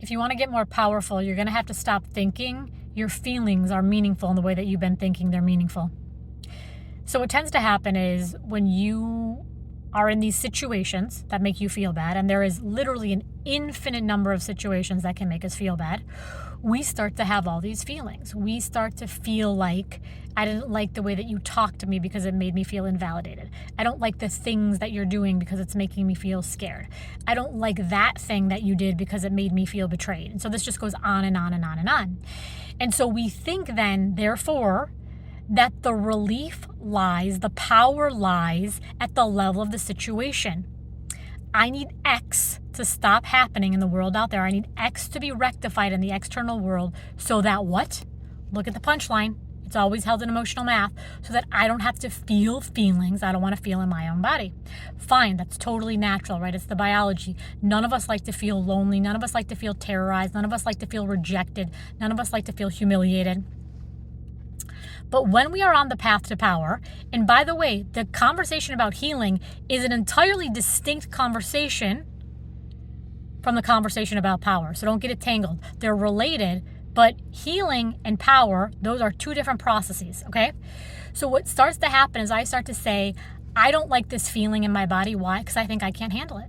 if you want to get more powerful, you're going to have to stop thinking your feelings are meaningful in the way that you've been thinking they're meaningful. So what tends to happen is when you are in these situations that make you feel bad, and there is literally an infinite number of situations that can make us feel bad, we start to have all these feelings. We start to feel like, I didn't like the way that you talked to me because it made me feel invalidated. I don't like the things that you're doing because it's making me feel scared. I don't like that thing that you did because it made me feel betrayed. And so this just goes on and on and on and on. And so we think then, therefore, that the relief lies, the power lies at the level of the situation. I need X to stop happening in the world out there. I need X to be rectified in the external world so that what? Look at the punchline. It's always held in emotional math, so that I don't have to feel feelings I don't want to feel in my own body. Fine, that's totally natural, right? It's the biology. None of us like to feel lonely. None of us like to feel terrorized. None of us like to feel rejected. None of us like to feel humiliated. But when we are on the path to power, and by the way, the conversation about healing is an entirely distinct conversation from the conversation about power. So don't get it tangled. They're related, but healing and power, those are two different processes, okay? So what starts to happen is I start to say, I don't like this feeling in my body. Why? Because I think I can't handle it.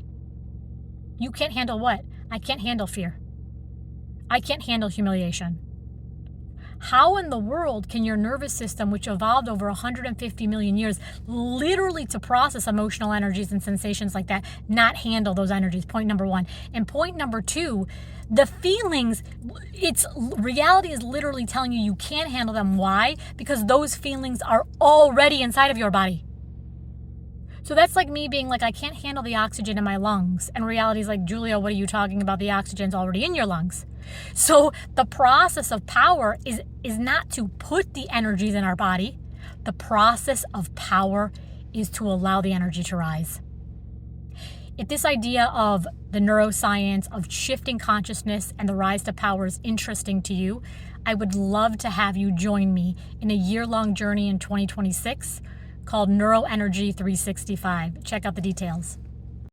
You can't handle what? I can't handle fear. I can't handle humiliation. How in the world can your nervous system, which evolved over 150 million years, literally to process emotional energies and sensations like that, not handle those energies? Point number one. And point number two, the feelings, reality is literally telling you you can't handle them. Why? Because those feelings are already inside of your body. So that's like me being like, I can't handle the oxygen in my lungs. And reality is like, Julia, what are you talking about? The oxygen's already in your lungs. So the process of power is not to put the energies in our body. The process of power is to allow the energy to rise. If this idea of the neuroscience of shifting consciousness and the rise to power is interesting to you, I would love to have you join me in a year-long journey in 2026 called Neuroenergy 365. Check out the details.